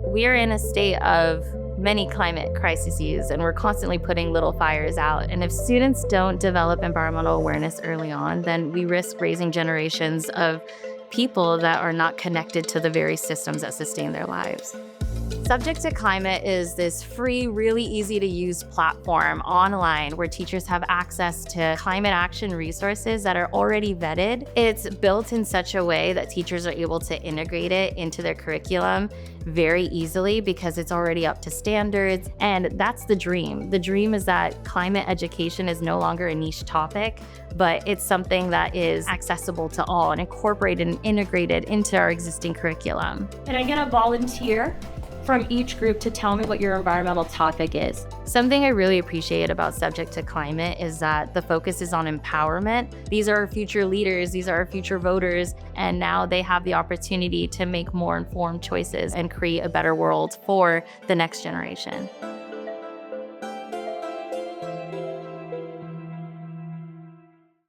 We are in a state of many climate crises, and we're constantly putting little fires out. And if students don't develop environmental awareness early on, then we risk raising generations of people that are not connected to the very systems that sustain their lives. SubjectToClimate is this free, really easy to use platform online where teachers have access to climate action resources that are already vetted. It's built in such a way that teachers are able to integrate it into their curriculum very easily because it's already up to standards. And that's the dream. The dream is that climate education is no longer a niche topic, but it's something that is accessible to all and incorporated and integrated into our existing curriculum. And I get a volunteer from each group to tell me what your environmental topic is. Something I really appreciate about SubjectToClimate is that the focus is on empowerment. These are our future leaders, these are our future voters, and now they have the opportunity to make more informed choices and create a better world for the next generation.